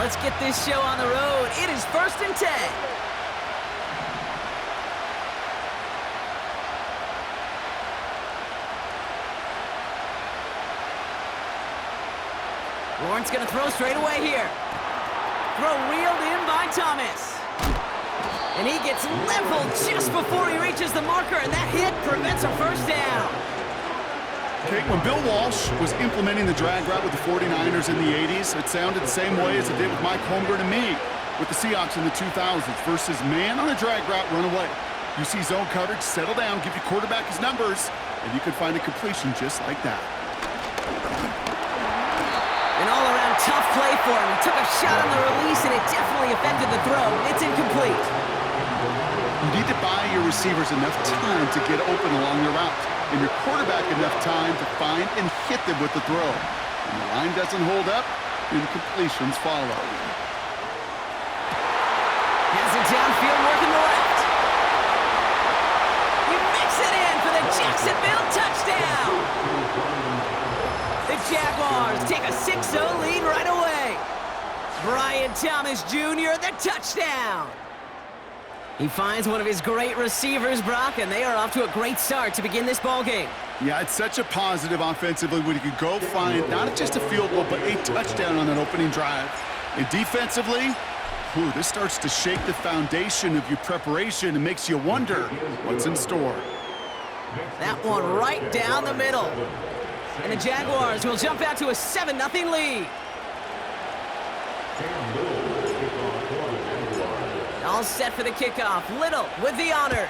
Let's get this show on the road. It is 1st and 10. Lawrence going to throw straight away here. Throw reeled in by Thomas. And he gets leveled just before he reaches the marker, and that hit prevents a first down. Okay, when Bill Walsh was implementing the drag route with the 49ers in the 80s, it sounded the same way as it did with Mike Holmgren and me with the Seahawks in the 2000s versus man on a drag route, run away. You see zone coverage, settle down, give your quarterback his numbers, and you can find a completion just like that. An all-around tough play for him. He took a shot on the release, and it definitely affected the throw. It's incomplete. You need to buy your receivers enough time to get open along their route, and your quarterback enough time to find and hit them with the throw. When the line doesn't hold up, incompletions follow. Has it downfield, working the left. He makes it in for the Jacksonville touchdown. The Jaguars take a 6-0 lead right away. Brian Thomas Jr., the touchdown. He finds one of his great receivers, Brock, and they are off to a great start to begin this ball game. Yeah, it's such a positive offensively when you can go find not just a field goal, but a touchdown on that opening drive. And defensively, this starts to shake the foundation of your preparation and makes you wonder what's in store. That one right down the middle. And the Jaguars will jump out to a 7-0 lead. All set for the kickoff. Little with the honors.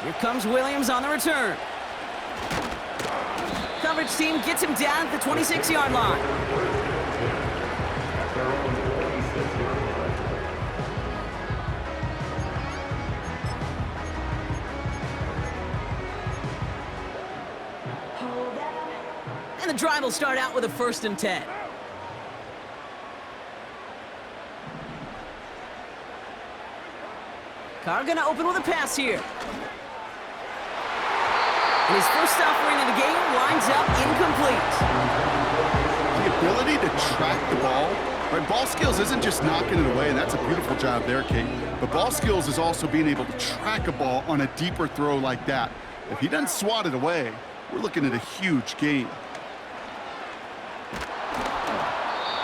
Here comes Williams on the return. Coverage team gets him down at the 26-yard line. And the drive will start out with a 1st and 10. Carr gonna open with a pass here. And his first offering of the game winds up incomplete. The ability to track the ball, right? Ball skills isn't just knocking it away, and that's a beautiful job there, Kate. But ball skills is also being able to track a ball on a deeper throw like that. If he doesn't swat it away, we're looking at a huge gain.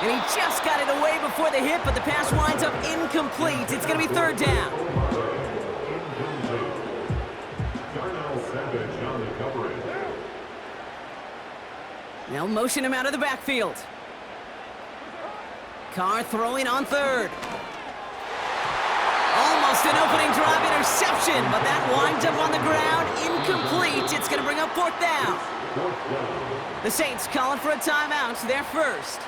And he just got it away before the hit, but the pass winds up incomplete. It's gonna be 3rd down. They'll motion him out of the backfield. Carr throwing on 3rd. Almost an opening drive interception, but that winds up on the ground, incomplete. It's going to bring up 4th down. The Saints calling for a timeout, their first.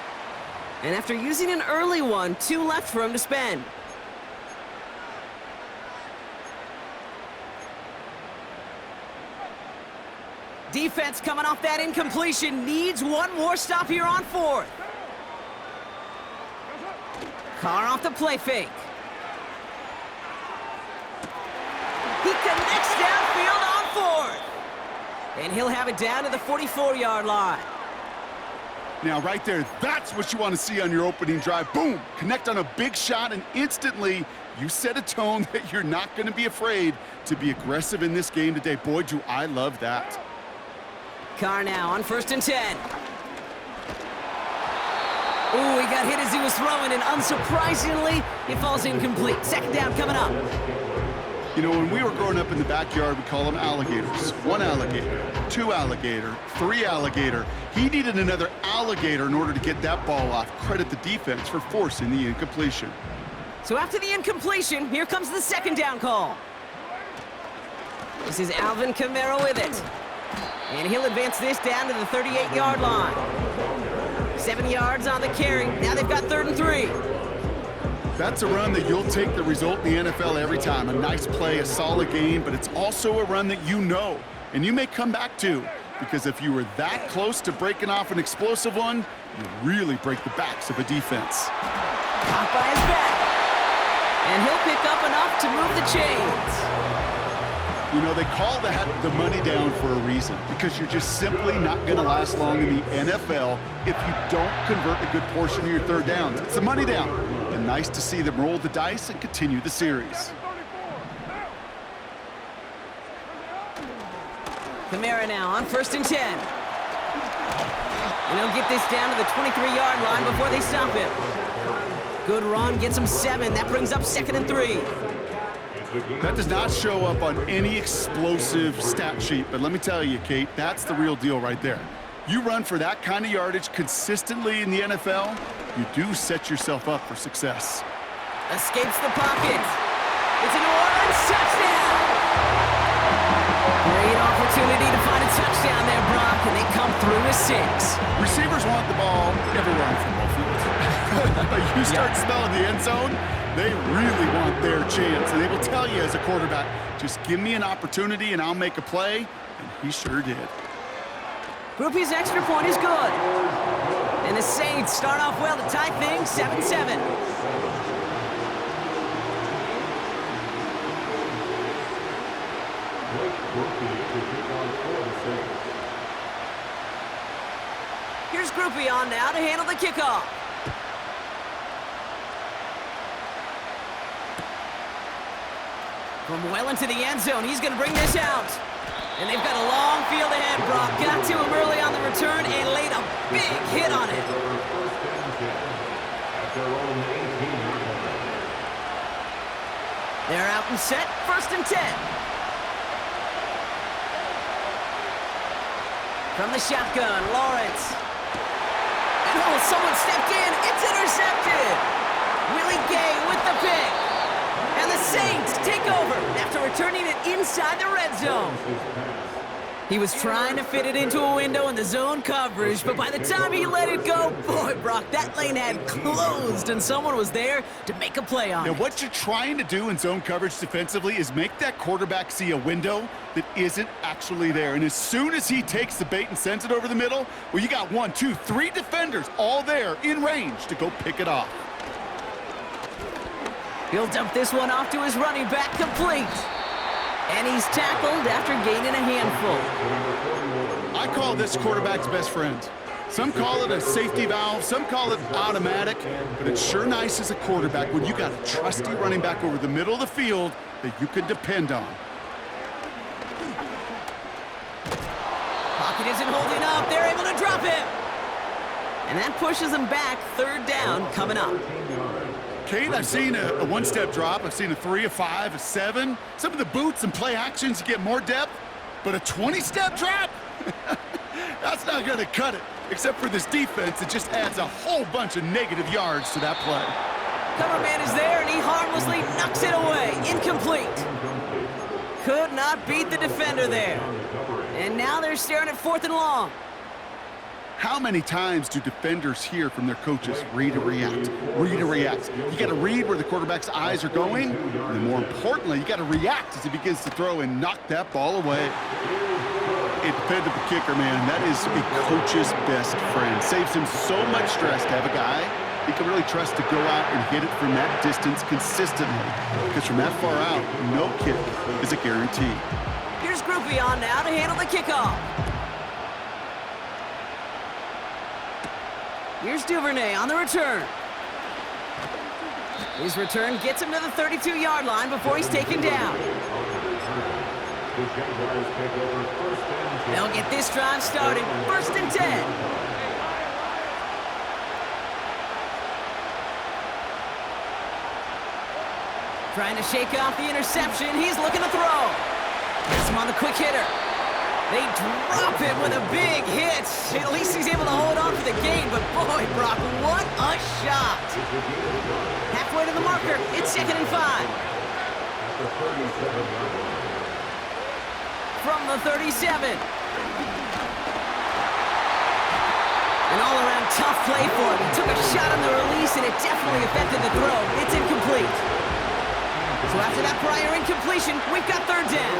And after using an early one, 2 left for him to spend. Defense coming off that incompletion needs one more stop here on 4th. Carr off the play fake. He connects downfield on 4th. And he'll have it down to the 44-yard line. Now, right there, that's what you want to see on your opening drive. Boom! Connect on a big shot, and instantly you set a tone that you're not going to be afraid to be aggressive in this game today. Boy, do I love that. Carr now on 1st and 10. Ooh, he got hit as he was throwing, and unsurprisingly, it falls incomplete. 2nd down coming up. You know, when we were growing up in the backyard, we call them alligators. 1 alligator, 2 alligator, 3 alligator. He needed another alligator in order to get that ball off. Credit the defense for forcing the incompletion. So after the incompletion, here comes the 2nd down call. This is Alvin Kamara with it. And he'll advance this down to the 38-yard line. 7 yards on the carry. Now they've got 3rd and 3. That's a run that you'll take the result in the NFL every time. A nice play, a solid game, but it's also a run that you know, and you may come back to, because if you were that close to breaking off an explosive one, you really break the backs of a defense. Caught by his back. And he'll pick up enough to move the chains. You know, they call that the money down for a reason, because you're just simply not going to last long in the NFL if you don't convert a good portion of your third downs. It's the money down. And nice to see them roll the dice and continue the series. Kamara now on 1st and 10. And he'll get this down to the 23-yard line before they stop him. Good run, gets him 7. That brings up 2nd and 3. That does not show up on any explosive stat sheet, but let me tell you, Kate, that's the real deal right there. You run for that kind of yardage consistently in the NFL, you do set yourself up for success. Escapes the pocket. It's a New Orleans touchdown! Great opportunity to find a touchdown there, Brock, and they come through with 6. Receivers want the ball everywhere on football fields. But you start smelling the end zone, they really want their chance. And they will tell you as a quarterback, just give me an opportunity and I'll make a play. And he sure did. Groupie's extra point is good. And the Saints start off well to tie things 7-7. Here's Groupie on now to handle the kickoff. From well into the end zone, he's going to bring this out. And they've got a long field ahead, Brock. Got to him early on the return and laid a big hit on it. They're out and set, 1st and 10. From the shotgun, Lawrence. And oh, someone stepped in. It's intercepted. Willie Gay with the pick. And the Saints take over after returning it inside the red zone. He was trying to fit it into a window in the zone coverage, but by the time he let it go, boy, Brock, that lane had closed, and someone was there to make a play on it. Now, what you're trying to do in zone coverage defensively is make that quarterback see a window that isn't actually there. And as soon as he takes the bait and sends it over the middle, well, you got 1, 2, 3 defenders all there in range to go pick it off. He'll dump this one off to his running back, complete. And he's tackled after gaining a handful. I call this quarterback's best friend. Some call it a safety valve, some call it automatic, but it's sure nice as a quarterback when you got a trusty running back over the middle of the field that you can depend on. Pocket isn't holding up. They're able to drop him. And that pushes them back. 3rd down coming up. Kate, I've seen a one-step drop. I've seen a 3, a 5, a 7. Some of the boots and play actions, you get more depth. But a 20-step drop? That's not going to cut it. Except for this defense, it just adds a whole bunch of negative yards to that play. Cover man is there, and he harmlessly knocks it away. Incomplete. Could not beat the defender there. And now they're staring at 4th and long. How many times do defenders hear from their coaches, read and react, read and react? You got to read where the quarterback's eyes are going, and then more importantly, you got to react as he begins to throw and knock that ball away. A dependable kicker, man, that is a coach's best friend. Saves him so much stress to have a guy he can really trust to go out and hit it from that distance consistently. Because from that far out, no kick is a guarantee. Here's Groupie on now to handle the kickoff. Here's Duvernay on the return. His return gets him to the 32-yard line before he's taken down. They'll get this drive started. 1st and 10. Trying to shake off the interception. He's looking to throw. Gets him on the quick hitter. They drop him with a big hit. At least he's able to hold on for the gain, but boy, Brock, what a shot. Halfway to the marker, it's 2nd and 5. From the 37. An all-around tough play for him. He took a shot on the release, and it definitely affected the throw. It's incomplete. So after that prior incompletion, we've got 3rd down.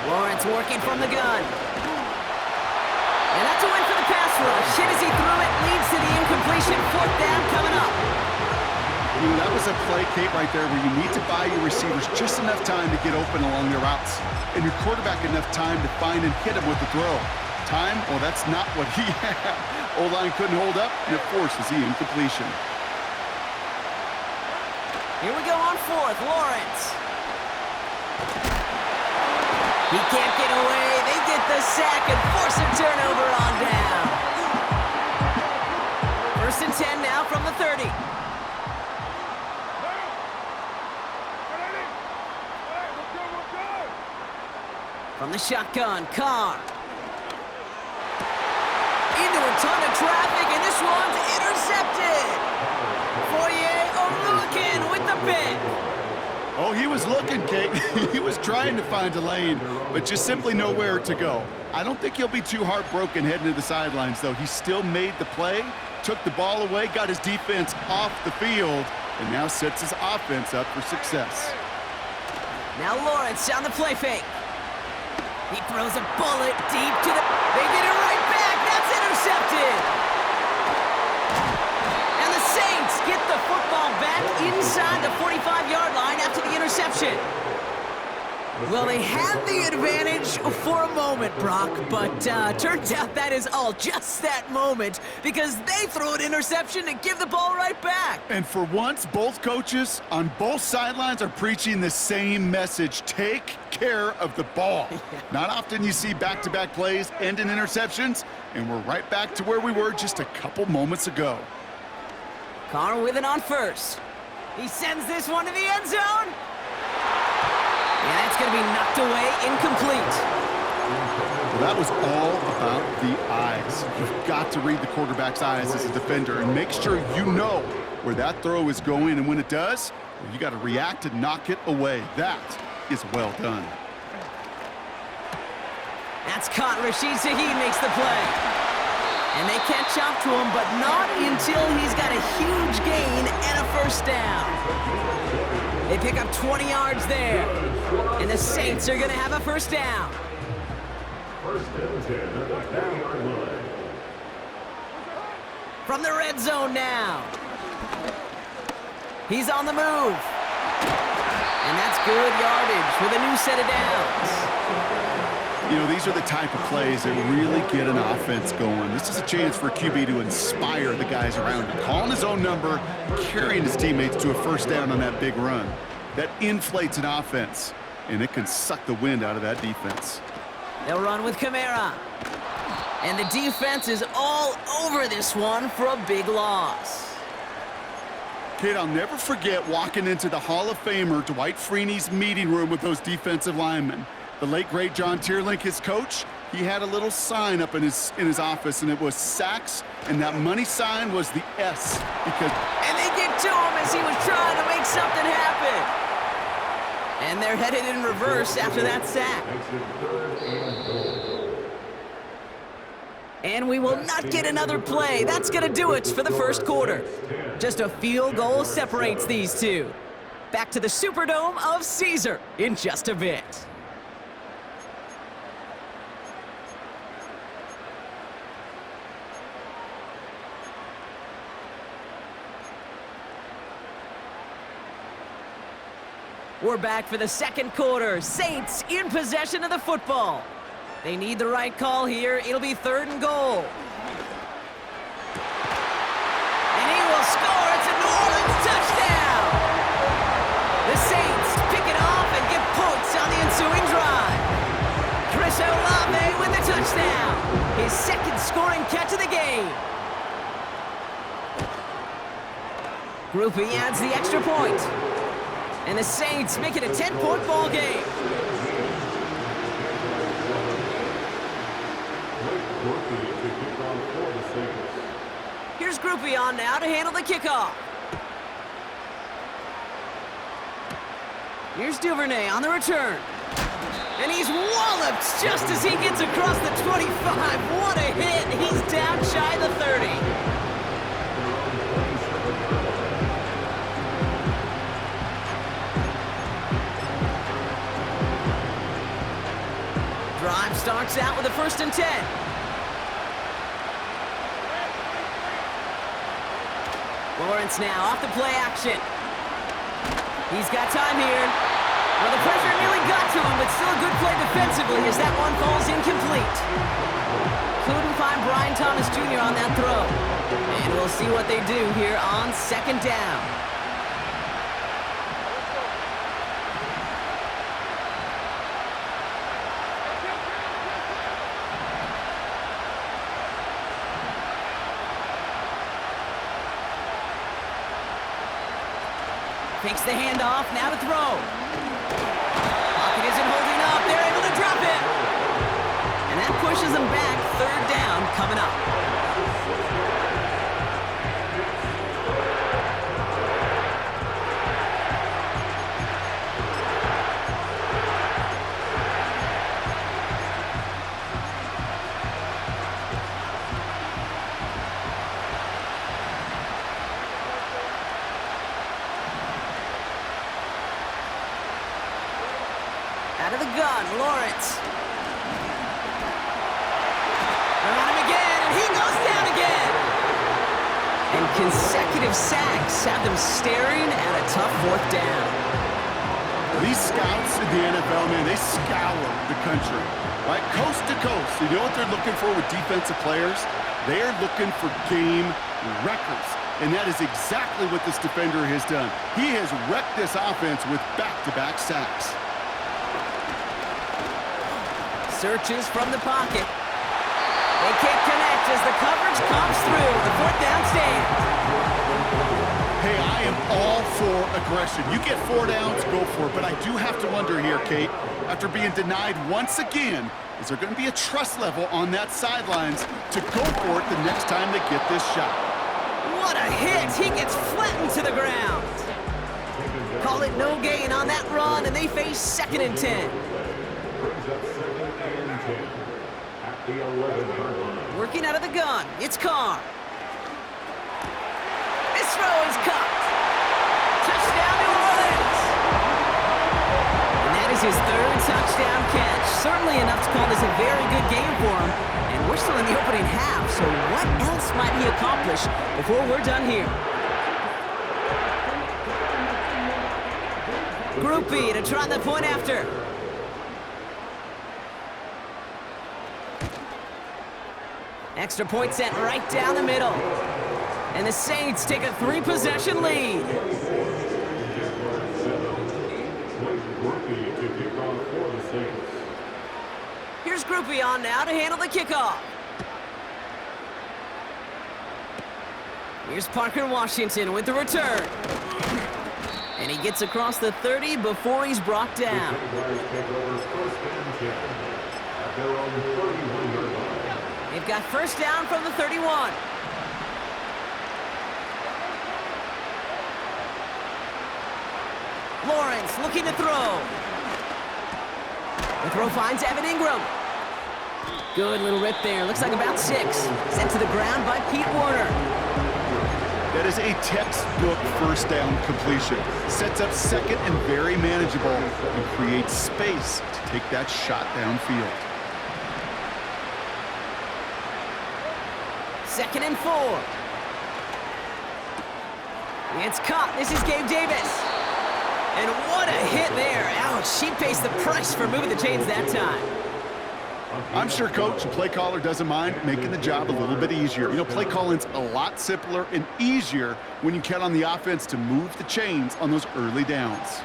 Lawrence working from the gun. And that's a win for the pass rush. Hit as he threw it, leads to the incompletion. 4th down coming up. That was a play, Kate, right there where you need to buy your receivers just enough time to get open along their routes, and your quarterback enough time to find and hit him with the throw. Time? Well, that's not what he had. O-line couldn't hold up, and it forces the incompletion. Here we go on fourth, Lawrence. He can't get away. They get the sack and force a turnover on down. 1st and 10 now from the 30. From the shotgun, Carr. Into a ton of traffic, and this one's intercepted. Foye with the pick. Oh, he was looking, Kate. He was trying to find a lane, but just simply nowhere to go. I don't think he'll be too heartbroken heading to the sidelines, though. He still made the play, took the ball away, got his defense off the field, and now sets his offense up for success. Now Lawrence on the play fake. He throws a bullet deep to the... They get it right back. That's intercepted. And the Saints get the football back inside the 45-yard line after the interception. Well, they had the advantage for a moment, Brock, but turns out that is all just that moment because they throw an interception to give the ball right back. And for once, both coaches on both sidelines are preaching the same message. Take care of the ball. Not often you see back-to-back plays end in interceptions, and we're right back to where we were just a couple moments ago. Carr with it on first. He sends this one to the end zone. And that's going to be knocked away, incomplete. Well, that was all about the eyes. You've got to read the quarterback's eyes as a defender and make sure you know where that throw is going, and when it does, you got to react and knock it away. That is well done. That's caught. Rashid Shaheed makes the play. And they catch up to him, but not until he's got a huge gain and a first down. They pick up 20 yards there. And the Saints are going to have a first down. From the red zone now. He's on the move. And that's good yardage with a new set of downs. You know, these are the type of plays that really get an offense going. This is a chance for QB to inspire the guys around him. Calling his own number, carrying his teammates to a first down on that big run. That inflates an offense, and it can suck the wind out of that defense. They'll run with Kamara. And the defense is all over this one for a big loss. Kid, I'll never forget walking into the Hall of Famer Dwight Freeney's meeting room with those defensive linemen. The late, great John Tierlink, his coach, he had a little sign up in his office, and it was sacks, and that money sign was the S. And they get to him as he was trying to make something happen. And they're headed in reverse after that sack. And we will not get another play. That's going to do it for the first quarter. Just a field goal separates these two. Back to the Superdome of Caesar in just a bit. We're back for the second quarter. Saints in possession of the football. They need the right call here. It'll be 3rd and goal. And he will score. It's a New Orleans touchdown. The Saints pick it off and get points on the ensuing drive. Chris Olave with the touchdown. His second scoring catch of the game. Groupie adds the extra point. And the Saints make it a 10-point ball game. Here's Groupie on now to handle the kickoff. Here's Duvernay on the return. And he's walloped just as he gets across the 25. What a hit. He's down shy of the 30. Drive starts out with a 1st and 10. Lawrence now off the play action. He's got time here. Well, the pressure nearly got to him, but still a good play defensively as that one falls incomplete. Couldn't find Brian Thomas Jr. on that throw. And we'll see what they do here on second down. Fakes the handoff, now to throw. Pocket isn't holding up, they're able to drop it. And that pushes them back, third down coming up. Out of the gun, Lawrence. They're on him again, and he goes down again. And consecutive sacks have them staring at a tough fourth down. These scouts in the NFL, man, they scour the country, right? Coast to coast. You know what they're looking for with defensive players? They are looking for game records. And that is exactly what this defender has done. He has wrecked this offense with back-to-back sacks. Searches from the pocket. They can't connect as the coverage comes through. The fourth down stands. Hey, I am all for aggression. You get 4 downs, go for it. But I do have to wonder here, Kate, after being denied once again, is there going to be a trust level on that sidelines to go for it the next time they get this shot? What a hit! He gets flattened to the ground. Call it no gain on that run, and they face 2nd and 10. Working out of the gun, it's Carr. This throw is caught. Touchdown, New Orleans! And that is his 3rd touchdown catch. Certainly enough to call this a very good game for him. And we're still in the opening half, so what else might he accomplish before we're done here? Group B to try the point after. Extra point sent right down the middle. And the Saints take a 3-possession lead. Here's Groupie on now to handle the kickoff. Here's Parker Washington with the return. And he gets across the 30 before he's brought down. They've got first down from the 31. Lawrence looking to throw. The throw finds Evan Ingram. Good little rip there. Looks like about 6. Sent to the ground by Pete Werner. That is a textbook first down completion. Sets up 2nd and very manageable and creates space to take that shot downfield. 2nd and 4. It's caught. This is Gabe Davis. And what a hit there. Ouch, she pays the price for moving the chains that time. I'm sure Coach, the play caller, doesn't mind making the job a little bit easier. You know, play calling's a lot simpler and easier when you count on the offense to move the chains on those early downs.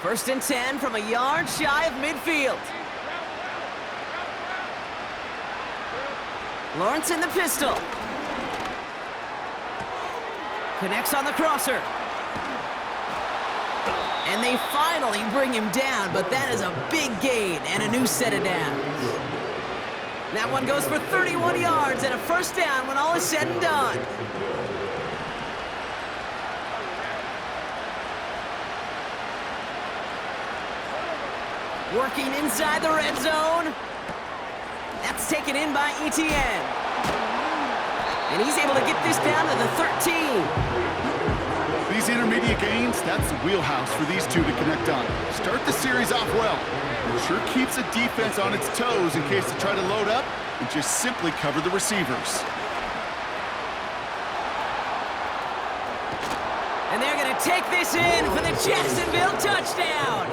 First and 10 from a yard shy of midfield. Lawrence in the pistol. Connects on the crosser. And they finally bring him down, but that is a big gain and a new set of downs. That one goes for 31 yards and a first down when all is said and done. Working inside the red zone. That's taken in by Etienne. And he's able to get this down to the 13. These intermediate gains, that's the wheelhouse for these two to connect on. Start the series off well. It sure keeps the defense on its toes in case they try to load up and just simply cover the receivers. And they're going to take this in for the Jacksonville touchdown.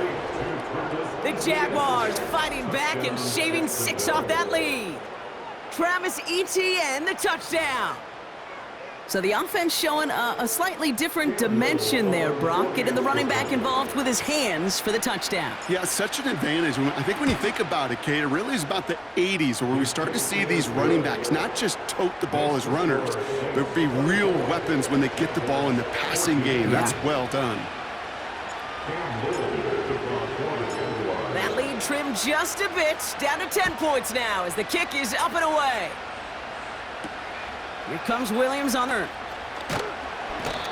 The Jaguars fighting back and shaving 6 off that lead. Travis Etienne, the touchdown. So the offense showing a slightly different dimension there, Brock, getting the running back involved with his hands for the touchdown. Yeah, such an advantage. I think when you think about it, Kate, it really is about the 80s where we start to see these running backs not just tote the ball as runners, but be real weapons when they get the ball in the passing game. That's well done. That lead trimmed just a bit, down to 10 points now as the kick is up and away. Here comes Williams on her.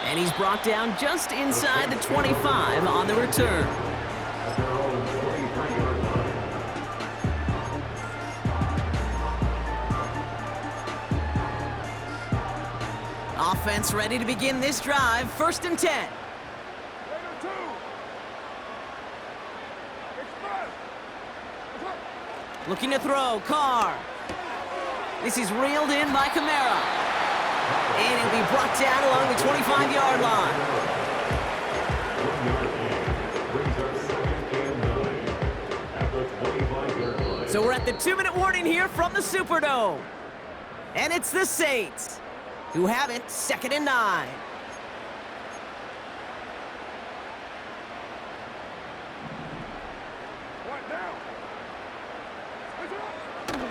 And he's brought down just inside the 25 on the return. Offense ready to begin this drive, 1st and 10. Looking to throw, Carr. This is reeled in by Kamara. And it'll be brought down along the 25-yard line. So we're at the 2-minute warning here from the Superdome. And it's the Saints who have it, 2nd and 9.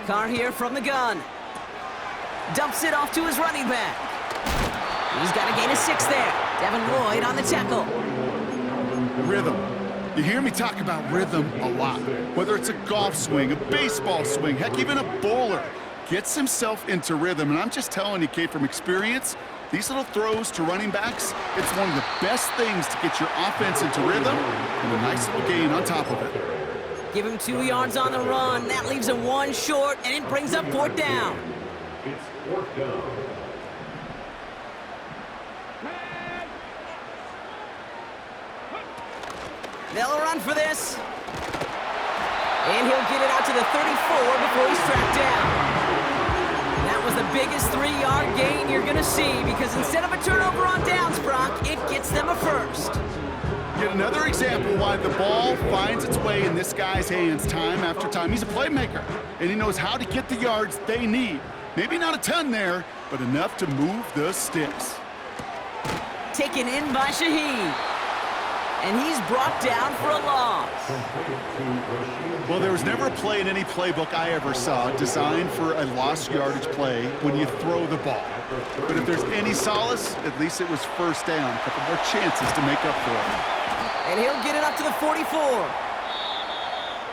Carr here from the gun. Dumps it off to his running back. He's got to gain a 6 there. Devin Lloyd on the tackle. Rhythm. You hear me talk about rhythm a lot. Whether it's a golf swing, a baseball swing, heck, even a bowler. Gets himself into rhythm. And I'm just telling you, Kate, from experience, these little throws to running backs, it's one of the best things to get your offense into rhythm and a nice little gain on top of it. Give him 2 yards on the run. That leaves him 1 short, and it brings up 4th down. It's 4th down. They'll run for this. And he'll get it out to the 34 before he's tracked down. That was the biggest 3-yard gain you're going to see because instead of a turnover on downs, Brock, it gets them a 1st. Yet another example why the ball finds its way in this guy's hands time after time. He's a playmaker, and he knows how to get the yards they need. Maybe not a ton there, but enough to move the sticks. Taken in by Shaheed. And he's brought down for a loss. Well, there was never a play in any playbook I ever saw designed for a lost yardage play when you throw the ball. But if there's any solace, at least it was 1st down. A couple more chances to make up for it. And he'll get it up to the 44.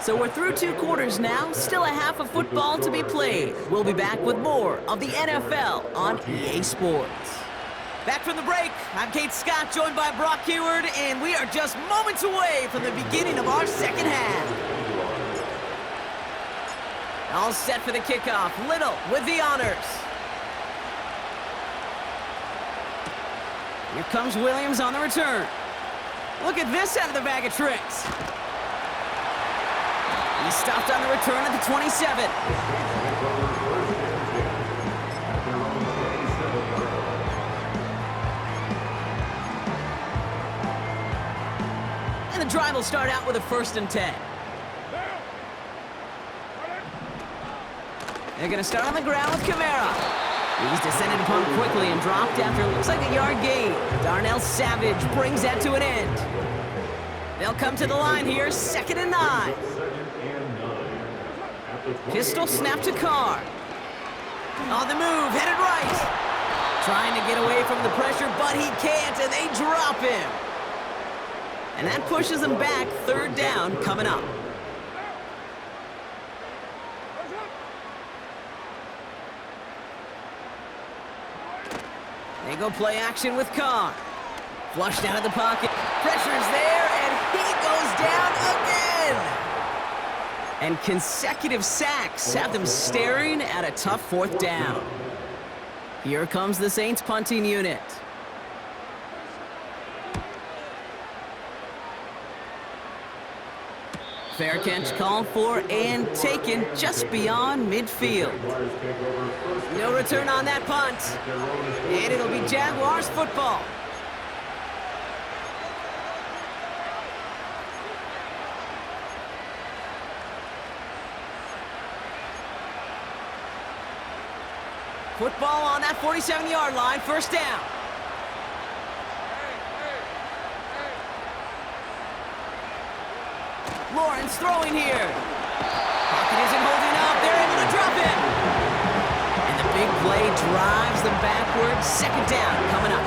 So we're through 2 quarters now, still a half of football to be played. We'll be back with more of the NFL on EA Sports. Back from the break, I'm Kate Scott, joined by Brock Huard, and we are just moments away from the beginning of our 2nd half. All set for the kickoff. Little with the honors. Here comes Williams on the return. Look at this out of the bag of tricks. He stopped on the return at the 27. And the drive will start out with a 1st and 10. They're going to start on the ground with Kamara. He's descended upon quickly and dropped after it looks like a yard gain. Darnell Savage brings that to an end. They'll come to the line here, 2nd and 9. Pistol snap to Carr. On the move, headed right. Trying to get away from the pressure, but he can't, and they drop him. And that pushes them back, 3rd down coming up. They go play action with Carr. Flushed out of the pocket. Pressure's there, and he goes down again. And consecutive sacks have them staring at a tough 4th down. Here comes the Saints punting unit. Fair catch called for and taken just beyond midfield. No return on that punt. And it'll be Jaguars football. Football on that 47-yard line, first down. Lawrence throwing here. Pocket isn't holding up. They're able to drop him. And the big play drives them backwards. Second down coming up.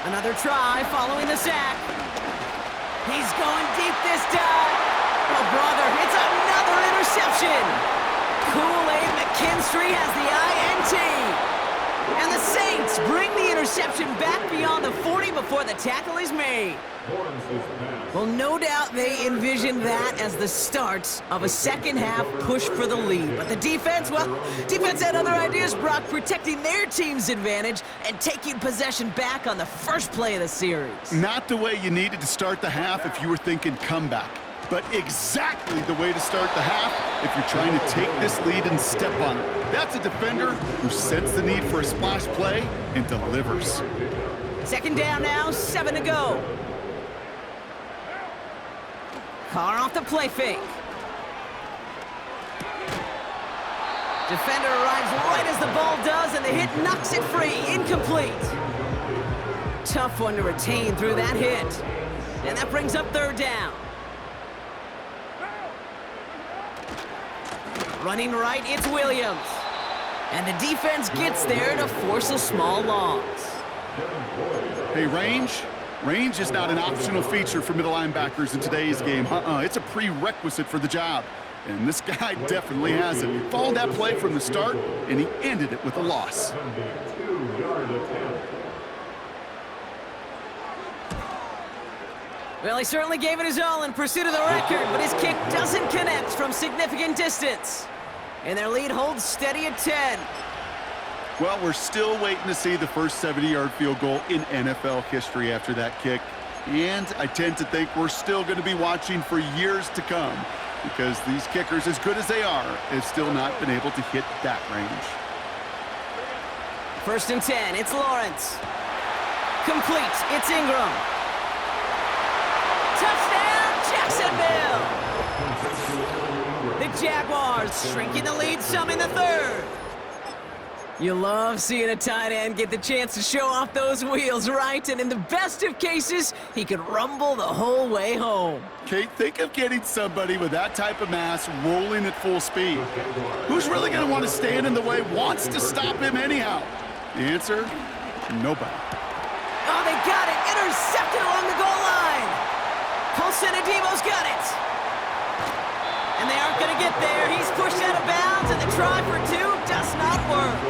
Another try following the sack. He's going deep this time. Oh, brother, it's another interception. Kool-Aid McKinstry has the INT. And the Saints bring the interception back beyond the 40 before the tackle is made. Well, no doubt they envisioned that as the start of a second-half push for the lead. But the defense, well, defense had other ideas, Brock, protecting their team's advantage and taking possession back on the first play of the series. Not the way you needed to start the half if you were thinking comeback, but exactly the way to start the half if you're trying to take this lead and step on it. That's a defender who senses the need for a splash play and delivers. Second down now, 7 to go. Carr off the play fake. Defender arrives right as the ball does, and the hit knocks it free. Incomplete. Tough one to retain through that hit. And that brings up third down. Running right, it's Williams. And the defense gets there to force a small loss. Hey, range is not an optional feature for middle linebackers in today's game. It's a prerequisite for the job. And this guy definitely has it. He followed that play from the start, and he ended it with a loss. Well, he certainly gave it his all in pursuit of the record, but his kick doesn't connect from significant distance. And their lead holds steady at 10. Well, we're still waiting to see the first 70-yard field goal in NFL history after that kick. And I tend to think we're still going to be watching for years to come because these kickers, as good as they are, have still not been able to hit that range. First and 10, it's Lawrence. Complete, it's Ingram. Touchdown, Jacksonville! The Jaguars shrinking the lead some in the third. You love seeing a tight end get the chance to show off those wheels, right? And in the best of cases, he could rumble the whole way home. Kate, think of getting somebody with that type of mass rolling at full speed. Who's really going to want to stand in the way, wants to stop him anyhow? The answer, nobody. Oh, they got it. Intercepted along the goal line. Paulson Adebo's got it. And they aren't going to get there. He's pushed out of bounds, and the try for two does not work.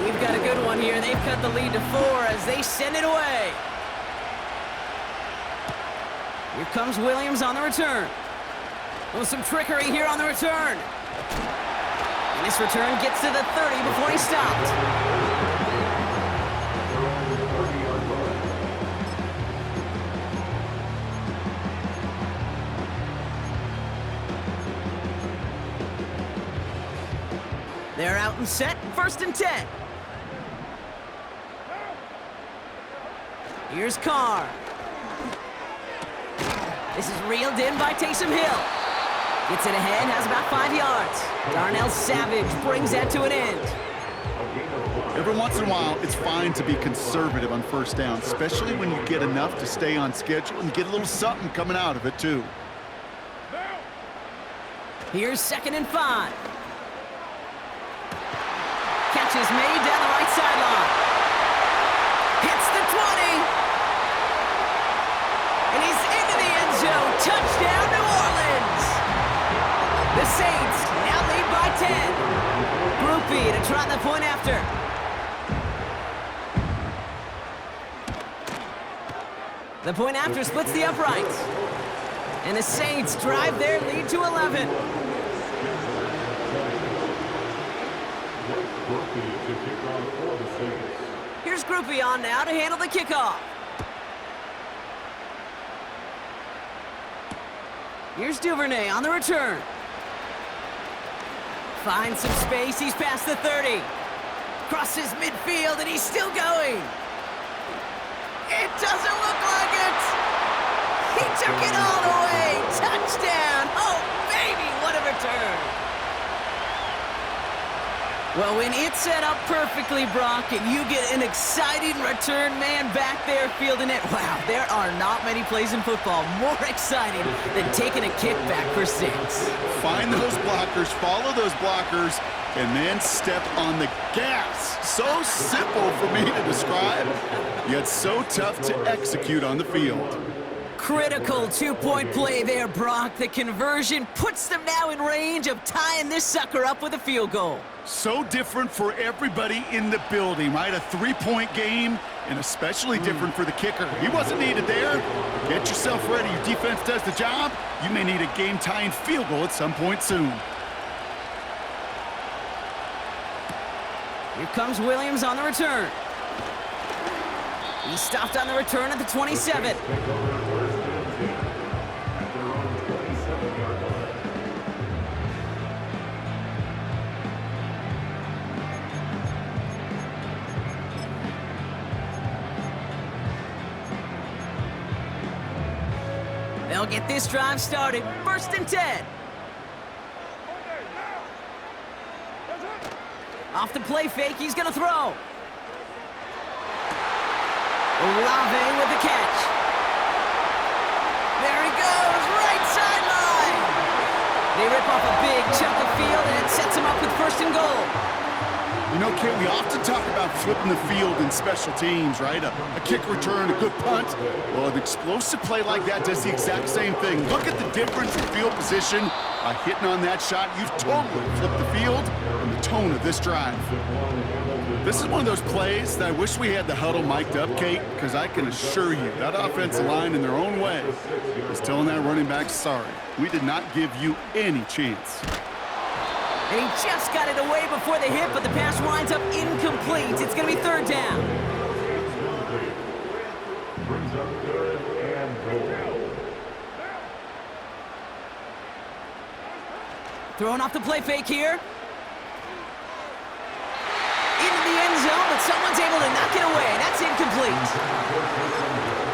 We've got a good one here. They've cut the lead to 4 as they send it away. Here comes Williams on the return. Oh, some trickery here on the return. And this return gets to the 30 before he stopped. They're out and set, first and 10. Here's Carr. This is reeled in by Taysom Hill. Gets it ahead, has about 5 yards. Darnell Savage brings that to an end. Every once in a while, it's fine to be conservative on first down, especially when you get enough to stay on schedule and get a little something coming out of it, too. Here's second and 5. Catch is made down the right sideline. Hits the 20. And he's into the end zone. Touchdown, New Orleans. The Saints now lead by 10. Gonna try the point after. The point after splits the uprights. And the Saints drive their lead to 11. Here's Groupie on now to handle the kickoff. Here's Duvernay on the return. Finds some space, he's past the 30. Crosses midfield and he's still going. It doesn't look like it. He took it all the way. Touchdown. Oh, baby, what a return. Well, when it's set up perfectly, Brock, and you get an exciting return man back there fielding it, wow, there are not many plays in football more exciting than taking a kickback for 6. Find those blockers, follow those blockers, and then step on the gas. So simple for me to describe, yet so tough to execute on the field. Critical two-point play there, Brock. The conversion puts them now in range of tying this sucker up with a field goal. So different for everybody in the building, right? A 3-point game, and especially different for the kicker. He wasn't needed there. Get yourself ready. Your defense does the job. You may need a game-tying field goal at some point soon. Here comes Williams on the return. He stopped on the return at the 27. They'll get this drive started. 1st and 10. Off the play fake, he's gonna throw. Olave with the catch. There he goes, right sideline. They rip off a big chunk of field and it sets him up with 1st and goal. You know, Kate, we often talk about flipping the field in special teams, right? A kick return, a good punt. Well, an explosive play like that does the exact same thing. Look at the difference in field position. By hitting on that shot, you've totally flipped the field and the tone of this drive. This is one of those plays that I wish we had the huddle mic'd up, Kate, because I can assure you that offensive line in their own way is telling that running back, sorry, we did not give you any chance. And he just got it away before the hit, but the pass winds up incomplete. It's going to be 3rd down. Throwing off the play fake here. Into the end zone, but someone's able to knock it away. That's incomplete.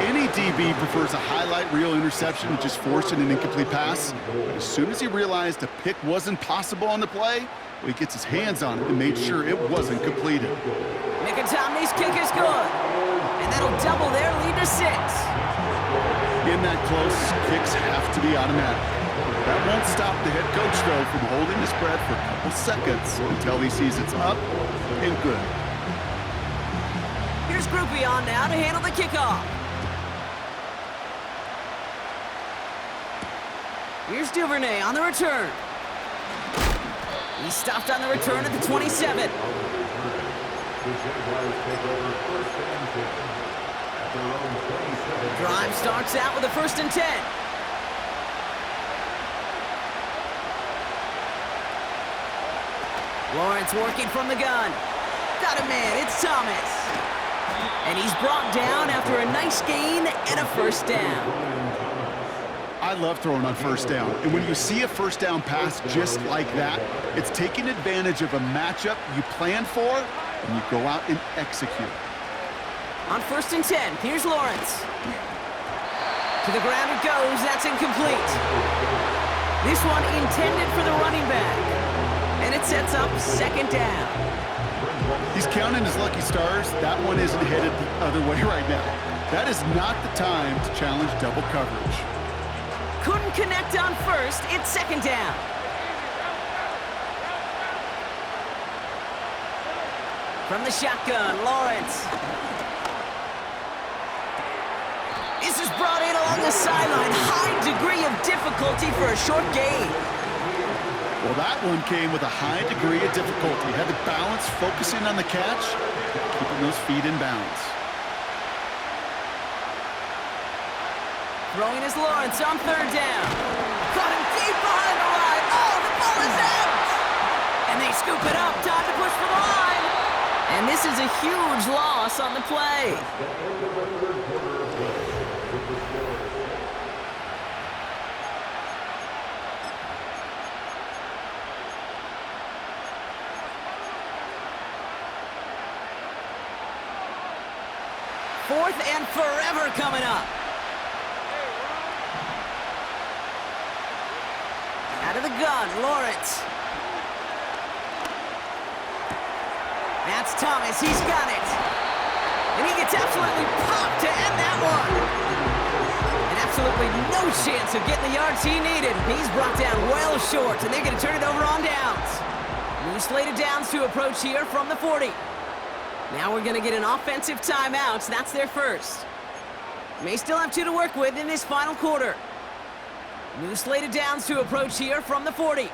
Any DB prefers a highlight reel interception to just forcing an incomplete pass. But as soon as he realized a pick wasn't possible on the play, well, he gets his hands on it and made sure it wasn't completed. Minkah-Tomley's kick is good. And that'll double their lead to 6. In that close, kicks have to be automatic. That won't stop the head coach, though, from holding his breath for a couple seconds until he sees it's up and good. Here's Groupie on now to handle the kickoff. Here's Duvernay on the return. He stopped on the return at the 27. Drive starts out with a 1st and 10. Lawrence working from the gun. Got a man, it's Thomas. And he's brought down after a nice gain and a 1st down. I love throwing on 1st down. And when you see a 1st down pass just like that, it's taking advantage of a matchup you planned for, and you go out and execute. On 1st and 10, here's Lawrence. To the ground it goes, that's incomplete. This one intended for the running back. And it sets up 2nd down. He's counting his lucky stars. That one isn't headed the other way right now. That is not the time to challenge double coverage. Couldn't connect on 1st, it's 2nd down. From the shotgun, Lawrence. This is brought in along the sideline. High degree of difficulty for a short gain. Well, that one came with a high degree of difficulty. Had to balance, focusing on the catch, keeping those feet in bounds. Throwing is Lawrence on third down. Caught him deep behind the line. Oh, the ball is out! And they scoop it up. Time to push for the line. And this is a huge loss on the play. Fourth and forever coming up. Out of the gun, Lawrence. That's Thomas, he's got it. And he gets absolutely popped to end that one. And absolutely no chance of getting the yards he needed. He's brought down well short, and they're going to turn it over on downs. New slated downs to approach here from the 40. Now we're going to get an offensive timeout. That's their first. May still have 2 to work with in this final quarter. New slated downs to approach here from the 40.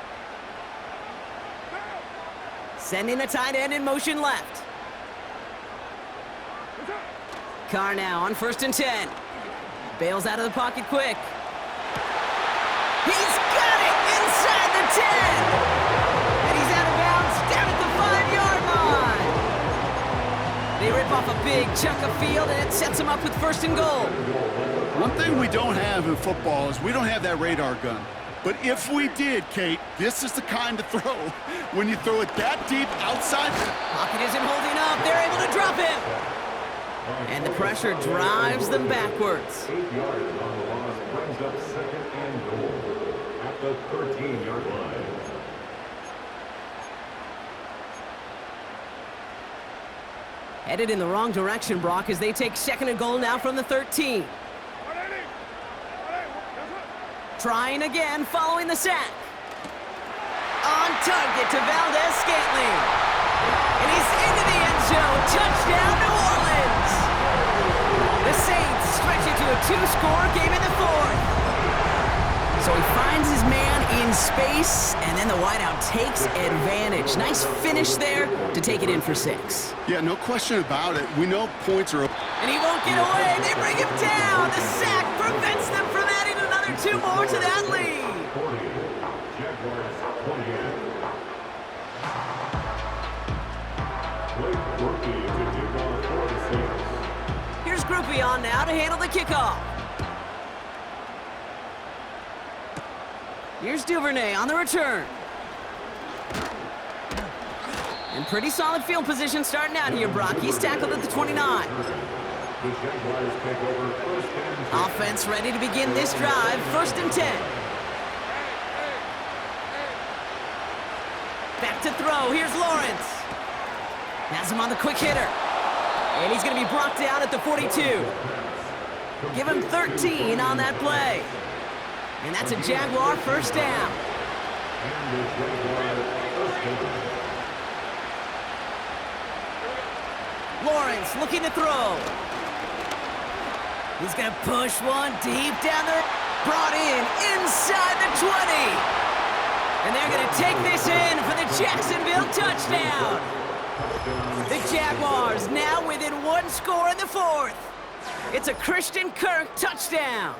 Sending the tight end in motion left. Carr now on 1st and 10. Bails out of the pocket quick. He's got it inside the 10. And he's out of bounds down at the 5-yard line. They rip off a big chunk of field, and it sets them up with 1st and goal. One thing we don't have in football is we don't have that radar gun. But if we did, Kate, this is the kind of throw. When you throw it that deep outside. Pocket isn't holding up. They're able to drop him. And the pressure drives them backwards. 8 yards on the loss brings up 2nd and goal at the 13-yard line. Headed in the wrong direction, Brock, as they take 2nd and goal now from the 13. Trying again, following the sack. On target to Valdez-Scantling. And he's into the end zone. Touchdown, New Orleans! The Saints stretch it to a 2-score game in the 4th. So he finds his man in space, and then the wideout takes advantage. Nice finish there to take it in for 6. Yeah, no question about it. We know points are up. And he won't get away. They bring him down. The sack prevents them from adding another 2 more to that lead. 40, Jaguars 28. Blake Groupie to kick off for the Saints. Here's Groupie on now to handle the kickoff. Here's Duvernay on the return. And pretty solid field position starting out here, Brock. He's tackled at the 29. The Jaguars take over 1st and 10. Offense ready to begin this drive. 1st and 10. Back to throw. Here's Lawrence. Has him on the quick hitter. And he's going to be brought down at the 42. Give him 13 on that play. And that's a Jaguar 1st down. And the Jaguars 1st down. Lawrence looking to throw. He's going to push one deep down there. Brought in inside the 20. And they're going to take this in for the Jacksonville touchdown. The Jaguars now within 1 score in the 4th. It's a Christian Kirk touchdown.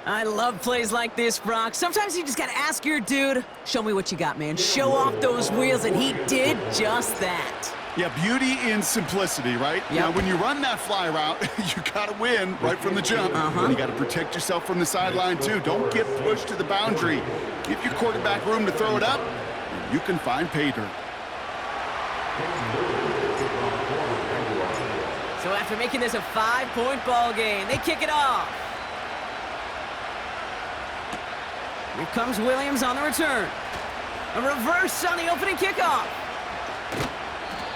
I love plays like this, Brock. Sometimes you just got to ask your dude, show me what you got, man. Show off those wheels, and he did just that. Yeah, beauty in simplicity, right? Yep. Now, when you run that fly route, you got to win right from the jump. And you got to protect yourself from the sideline, too. Don't get pushed to the boundary. Give your quarterback room to throw it up, and you can find pay dirt. So after making this a 5-point ball game, they kick it off. Here comes Williams on the return. A reverse on the opening kickoff.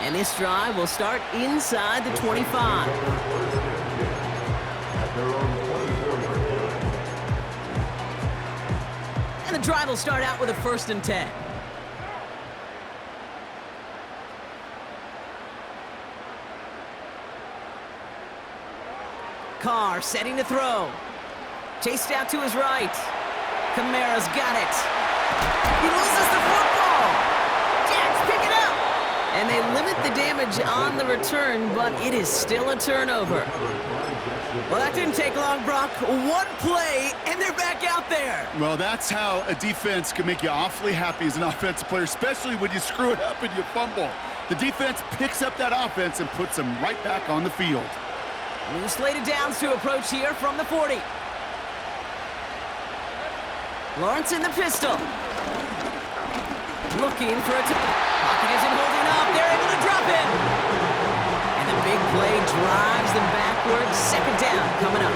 And this drive will start inside the 25. And the drive will start out with a 1st and 10. Carr setting to throw. Chased out to his right. Kamara's got it. He loses the football. Jags pick it up. And they limit the damage on the return, but it is still a turnover. Well, that didn't take long, Brock. One play, and they're back out there. Well, that's how a defense can make you awfully happy as an offensive player, especially when you screw it up and you fumble. The defense picks up that offense and puts them right back on the field. New slated downs to approach here from the 40. Lawrence in the pistol. Looking for a... Pocket isn't holding up. They're able to drop him. And the big play drives them backwards. Second down coming up.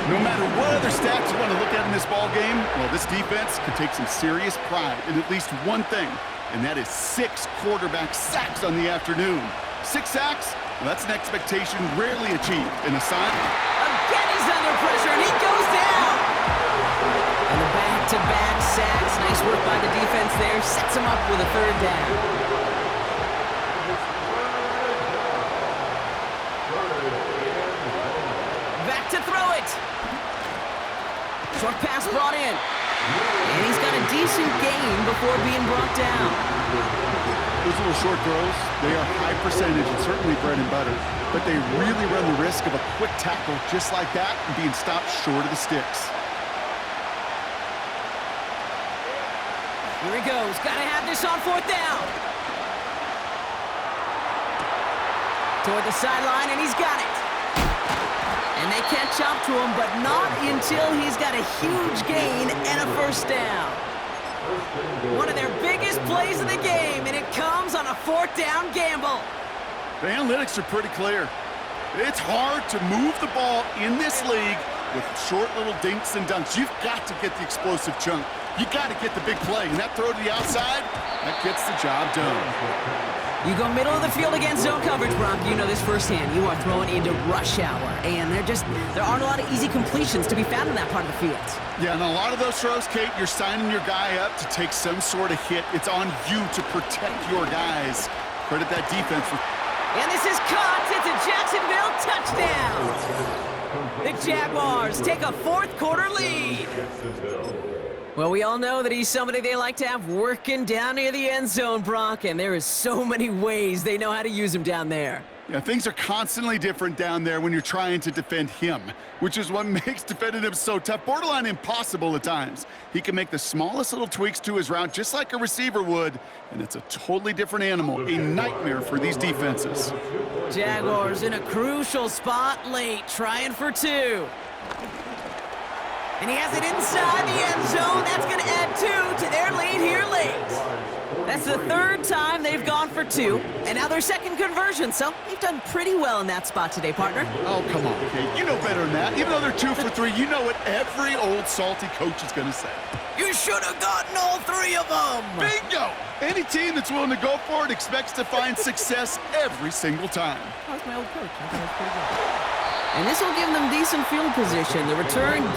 No matter what other stats you want to look at in this ball game, well, this defense can take some serious pride in at least one thing, and that is 6 quarterback sacks on the afternoon. 6 sacks? Well, that's an expectation rarely achieved in a sign. Again, he's under pressure, and he goes down. And the back-to-back sacks. Nice work by the defense there. Sets him up with a third down. Back to throw it. Short pass brought in. And he's got a decent gain before being brought down. Those little short throws, they are high percentage and certainly bread and butter, but they really run the risk of a quick tackle just like that and being stopped short of the sticks. Here he goes. Got to have this on 4th down. Toward the sideline, and he's got it. And they catch up to him, but not until he's got a huge gain and a first down. One of their biggest plays of the game, and it comes on a 4th down gamble. The analytics are pretty clear. It's hard to move the ball in this league with short little dinks and dunks. You've got to get the explosive chunk. You got to get the big play, and that throw to the outside, that gets the job done. You go middle of the field against zone coverage, Brock. You know this firsthand. You are throwing into rush hour, and there aren't a lot of easy completions to be found in that part of the field. Yeah, and a lot of those throws, Kate, you're signing your guy up to take some sort of hit. It's on you to protect your guys. Credit that defense. And this is caught. It's a Jacksonville touchdown. The Jaguars take a 4th quarter lead. Well, we all know that he's somebody they like to have working down near the end zone, Brock, and there is so many ways they know how to use him down there. Yeah, things are constantly different down there when you're trying to defend him, which is what makes defending him so tough, borderline impossible at times. He can make the smallest little tweaks to his route just like a receiver would, and it's a totally different animal, a nightmare for these defenses. Jaguars in a crucial spot late, trying for 2. And he has it inside the end zone. That's going to add 2 to their lead here late. That's the 3rd time they've gone for 2, and now their 2nd conversion, so they've done pretty well in that spot today, partner. Oh, come on, Kate. You know better than that. Even though they're 2 for 3, you know what every old salty coach is going to say. You should have gotten all 3 of them. Bingo! Any team that's willing to go for it expects to find success every single time. How's my old coach? I thought that was pretty good. And this will give them decent field position. The return...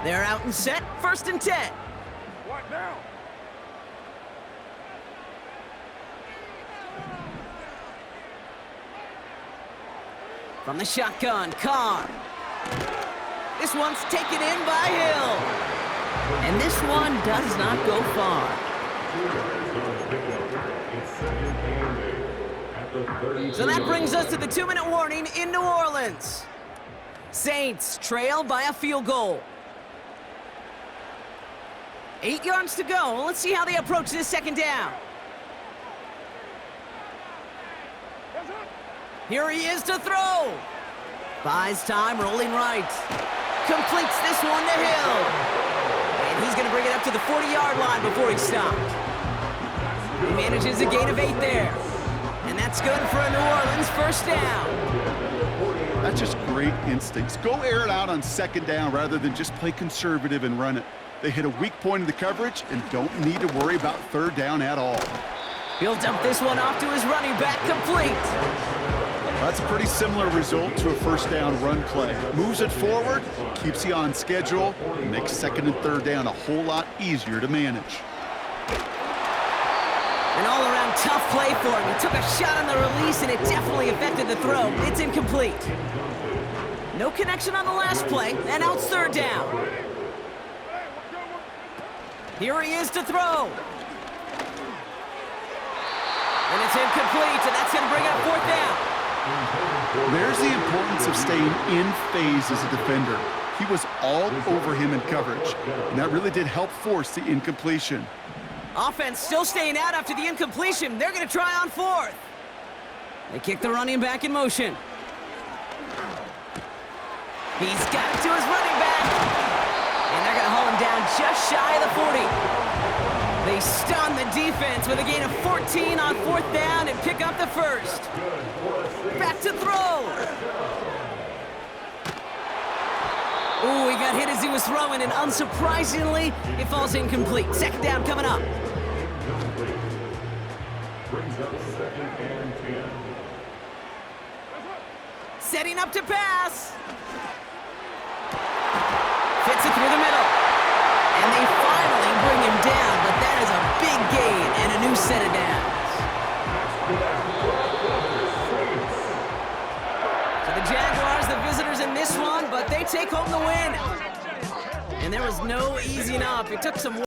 They're out and set, 1st and 10. What now? From the shotgun, Carr. This one's taken in by Hill. And this one does not go far. So that brings us to the 2-minute warning in New Orleans. Saints trail by a field goal. 8 yards to go. Let's see how they approach this 2nd down. Here he is to throw. Buys time, rolling right. Completes this one to Hill. And He's going to bring it up to the 40-yard line before he stopped. He manages a gain of 8 there. And that's good for a New Orleans first down. That's just great instincts. Go air it out on second down rather than just play conservative and run it. They hit a weak point in the coverage and don't need to worry about third down at all. He'll dump this one off to his running back, complete. That's a pretty similar result to a first down run play. Moves it forward, keeps you on schedule, and makes second and third down a whole lot easier to manage. An all-around tough play for him. He took a shot on the release, and it definitely affected the throw. It's incomplete. No connection on the last play, and now it's third down. Here he is to throw. And it's incomplete, and that's going to bring up fourth down. There's the importance of staying in phase as a defender. He was all over him in coverage, and that really did help force the incompletion. Offense still staying out after the incompletion. They're going to try on fourth. They kick the running back in motion. He's got it to his running back. And they're going to haul him down just shy of the 40. They stun the defense with a gain of 14 on fourth down and pick up the first. Back to throw. Ooh, he got hit as he was throwing, and unsurprisingly, it falls incomplete. Second down coming up. Brings up second and 10. Setting up to pass. Fits it through the middle. And they finally bring him down, but that is a big gain and a new set of downs. So the Jaguars, the visitors in this one, but they take home the win. And there was no easing up. It took some